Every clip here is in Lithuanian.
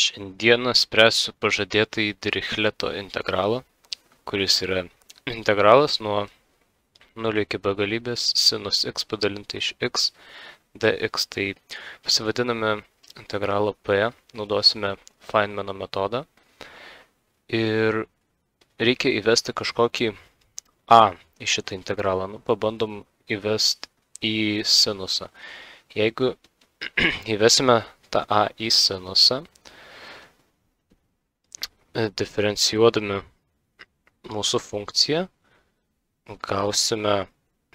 Šiandieną spręsiu pažadėtąjį Dirichleto integralą, kuris yra integralas nuo 0 iki begalybės sinus x padalinta iš x dx. Tai pasivadiname integralą p, naudosime Feynmano metodą ir reikia įvesti kažkokį a į šitą integralą. Pabandom įvesti į sinusą. Jeigu įvesime tą a į sinusą, diferencijuodami mūsų funkciją, gausime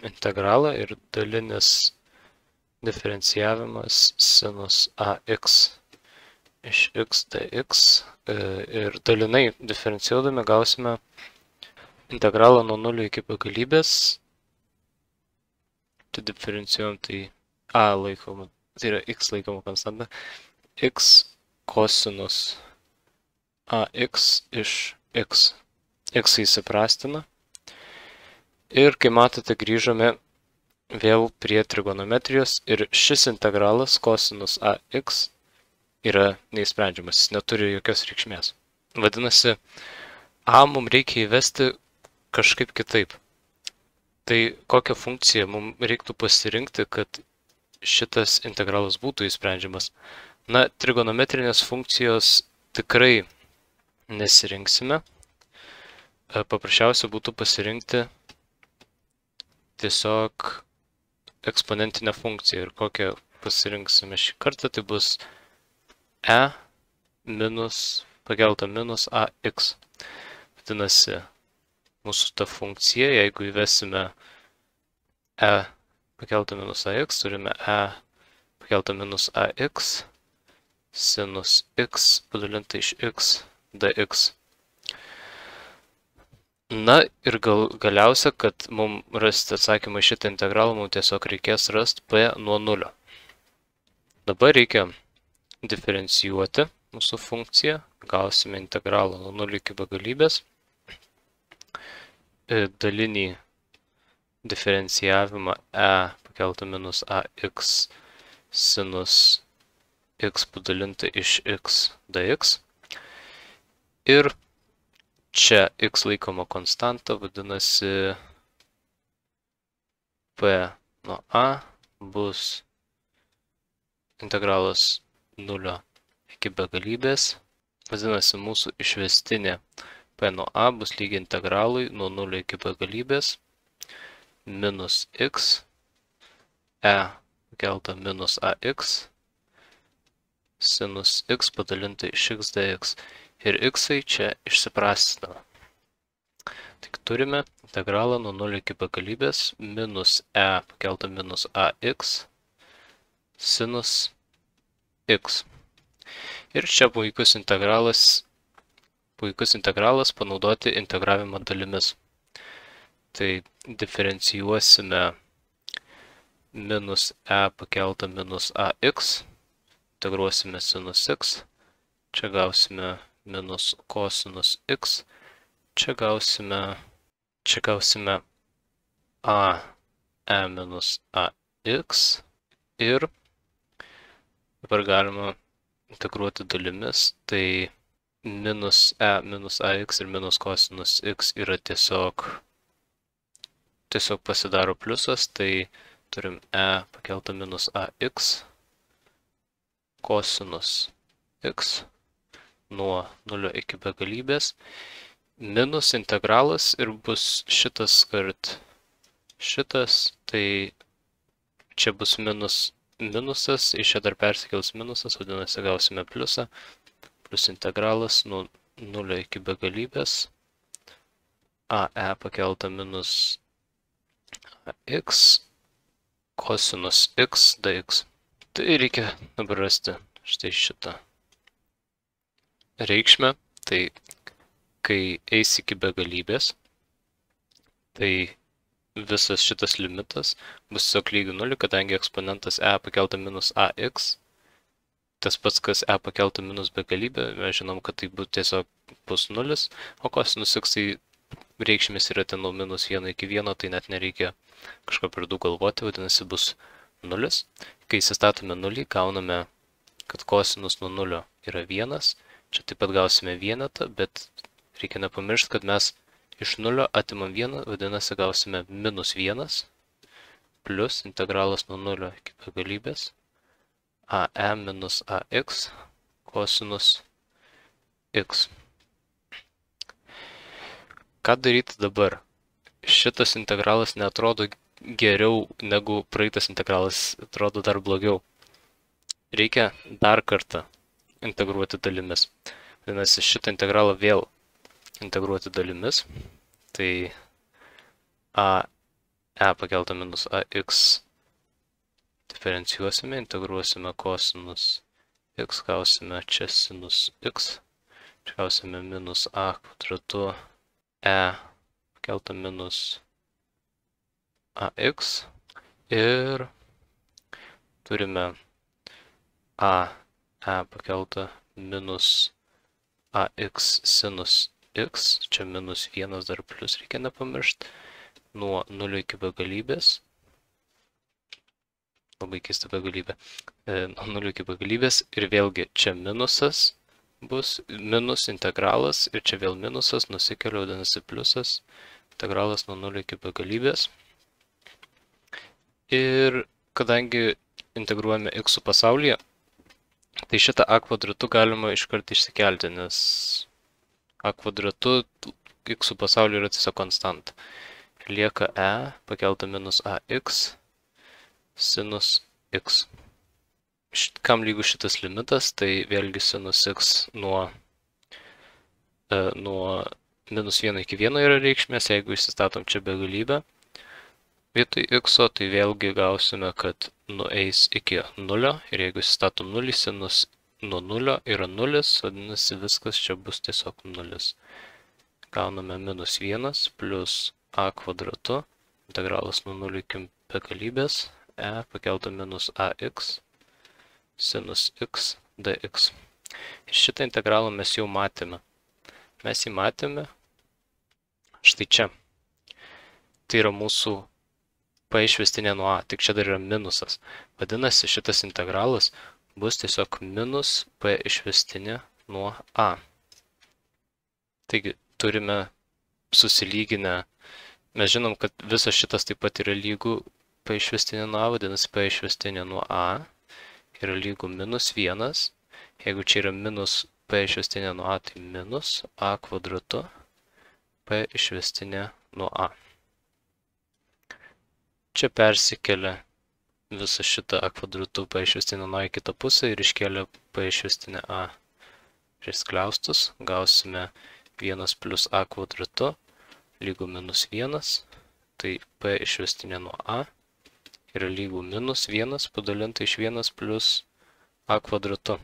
integralą ir dalinis diferencijavimas sinus ax iš x dx ir dalinai diferencijuodami gausime integralą nuo 0 iki begalybės. Tai diferencijuojam, tai a laikoma, tai yra x laikoma konstanta, x kosinus ax iš x. X įsiprastina. Ir kai matote, grįžome vėl prie trigonometrijos ir šis integralas kosinus ax yra neįsprendžiamas, jis neturi jokios reikšmės. Vadinasi, a mums reikia įvesti kažkaip kitaip. Tai kokią funkciją mums reiktų pasirinkti, kad šitas integralas būtų įsprendžiamas? Na, trigonometrinės funkcijos tikrai nesirinksime. Paprasčiausia būtų pasirinkti tiesiog eksponentinę funkciją. Ir kokią pasirinksime šį kartą, tai bus e minus pakelta minus ax. Vadinasi, mūsų ta funkcija, jeigu įvesime e pakelta minus ax, turime e pakelta minus ax sinus x padalinta iš x dx. Na ir galiausia, kad mums rasti atsakymą į šitą integralą, mums tiesiog reikės rasti p nuo 0. Dabar reikia diferencijuoti mūsų funkciją, gausime integralą nuo 0 iki begalybės, dalinį diferencijavimą e pakelta minus ax sinus x padalinta iš x dx. Ir čia x laikoma konstanta, vadinasi p nuo a bus integralas 0 iki begalybės. Vadinasi, mūsų išvestinė p nuo a bus lygi integralui nuo 0 iki begalybės minus x e pakelta minus ax sinus x padalinta iš x dx. Ir x čia išsiprastina. Tik turime integralą nuo 0 iki begalybės minus e pakelta minus ax sinus x. Ir čia puikus integralas panaudoti integravimo dalimis. Tai diferencijuosime minus e pakelta minus ax, integruosime sinus x, čia gausime minus kosinus x, čia gausime a e minus ax ir dabar galima integruoti dalimis, tai minus e minus ax ir minus kosinus x yra tiesiog pasidaro pliusas, tai turim e pakelta minus ax kosinus x nuo 0 iki begalybės, minus integralas ir bus šitas kart šitas, tai čia bus minusas, iš čia dar persikels minusas, vadinasi gausime pliusą, plus integralas nuo 0 iki begalybės, ae pakelta minus ax kosinus x dx. Tai reikia dabar rasti štai šitą reikšmę, tai kai eis iki begalybės, tai visas šitas limitas bus tiesiog lygių 0, kadangi eksponentas e pakelta minus ax, tas pats, kas e pakelta minus begalybė, mes žinom, kad tai tiesiog bus 0, o kosinus x tai reikšmės yra ten nuo minus 1 iki 1, tai net nereikia kažko per daug galvoti, vadinasi bus 0. Kai įsistatome 0, gauname kad kosinus nuo 0 yra 1. Čia taip pat gausime vienetą, bet reikia nepamiršti, kad mes iš 0 atimam 1, vadinasi gausime minus 1 plus integralas nuo 0 iki begalybės AE minus AX kosinus X. Ką daryti dabar? Šitas integralas neatrodo geriau negu praeitas integralas, atrodo dar blogiau. Reikia dar kartą integruoti dalimis. Vadinasi, šitą integralą vėl integruoti dalimis. Tai AE pakelta minus AX diferencijuosime, integruosime kosinus X, gausime čia sinus X, čia gausime minus A kvadratu E pakelta minus AX ir turime AE pakelta minus AX sinus X, čia minus 1 dar plus reikia nepamiršti, nuo 0 iki begalybės, labai keista begalybė, nuo 0 iki begalybės ir vėlgi čia minusas bus, minus integralas ir čia vėl minusas, nusikelia, vadinasi pliusas, integralas nuo 0 iki begalybės. Ir kadangi integruojame x pasaulyje, tai šitą a kvadratu galima iškart išsikelti, nes a kvadratu x pasaulyje yra tiesiog konstanta. Lieka e pakelta minus ax sinus x. Kam lygus šitas limitas, tai vėlgi sinus x nuo minus 1 iki 1 yra reikšmės, jeigu įsistatom čia begalybę. Vietoj x, tai vėlgi gausime, kad nueis iki 0 ir jeigu įsistatom 0, sinus nuo 0 yra 0, vadinasi viskas čia bus tiesiog 0. Gauname minus 1 plus a kvadratu, integralas nuo 0 iki begalybės, e pakelta minus ax sinus x dx. Ir šitą integralą mes jau matėme. Mes jį matėme štai čia. Tai yra mūsų p išvestinė nuo a, tik čia dar yra minusas. Vadinasi, šitas integralas bus tiesiog minus p išvestinė nuo a. Taigi, turime susilyginę. Mes žinom, kad visas šitas taip pat yra lygu p išvestinė nuo a, vadinasi, p išvestinė nuo a yra lygu minus 1. Jeigu čia yra minus p išvestinė nuo a, tai minus a kvadratu p išvestinė nuo a. Čia persikelia visą šitą a kvadratu p išvestinę nuo a į kitą pusę ir iškelia p išvestinę a prie skliaustus. Gausime 1 plus a kvadratu lygu minus 1. Tai p išvestinė nuo a yra lygu minus 1 padalinta iš 1 plus a kvadratu.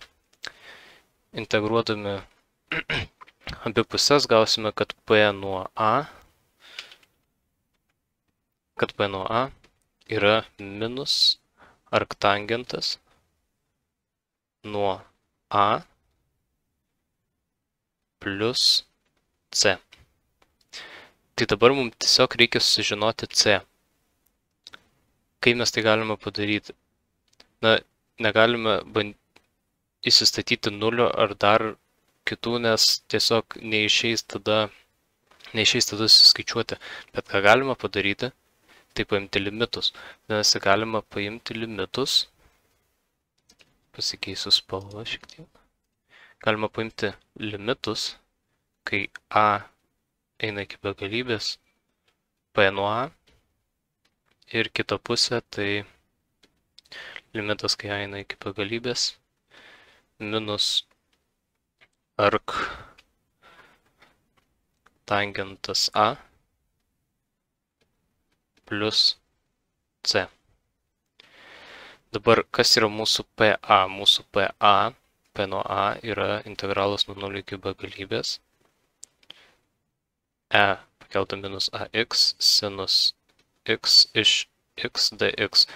Integruodami abi pusės gausime, kad p nuo a yra minus arktangentas nuo a plus c. Tai dabar mums tiesiog reikia sužinoti c. Kaip mes tai galime padaryti? Na, negalime įsistatyti 0 ar dar kitų, nes tiesiog neišeis tada suskaičiuoti. Bet ką galima padaryti, tai paimti limitus. Nes galima paimti limitus, pasikeisiu spalvą šiek tiek. Galima paimti limitus, kai a eina iki begalybės, p nuo a. Ir kita pusė, tai limitas, kai eina iki begalybės, minus ark tangentas a plus c. Dabar, kas yra mūsų PA? Mūsų PA, P nuo A yra integralas nuo 0 iki begalybės. E pakelta minus AX sinus x iš x dx.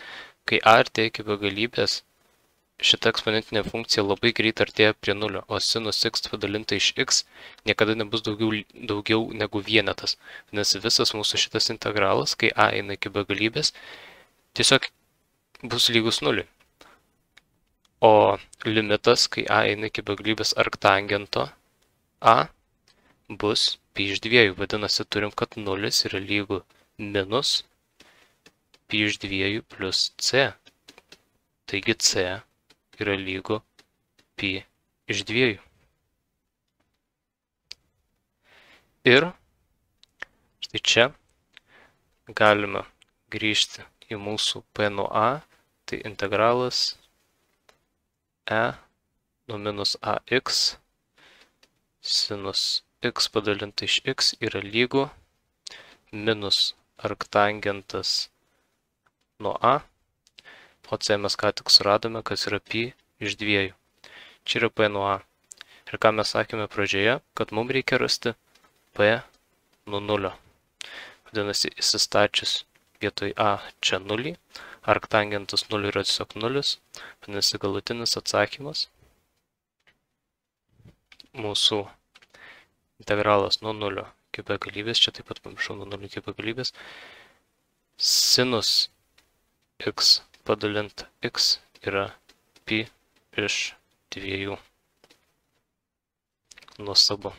Kai A artėja iki begalybės, šita eksponentinė funkcija labai greit artėja prie 0, o sinus x padalinta iš x niekada nebus daugiau negu vienetas. Nes visas mūsų šitas integralas, kai A eina iki begalybės, tiesiog bus lygus 0. O limitas, kai a eina iki begalybės arktangento a, bus pi iš 2. Vadinasi, turim, kad 0 yra lygu minus pi iš 2 plus c. Taigi c yra lygu pi iš 2. Ir štai čia galime grįžti į mūsų p nuo a, tai integralas e nuo minus ax sinus x padalinta iš x yra lygu minus arktangentas nuo a, o c mes ką tik suradome, kas yra pi iš 2. Čia yra p nuo a. Ir ką mes sakėme pradžioje, kad mums reikia rasti p nuo 0. Vadinasi, įsistačius vietoj a čia 0, arktangentas 0 yra tiesiog 0, vadinasi, galutinis atsakymas mūsų integralas nuo 0 iki begalybės, čia taip pat pamiršau nuo 0 iki begalybės, sinus x padalinta x yra pi iš 2. Nuostabu.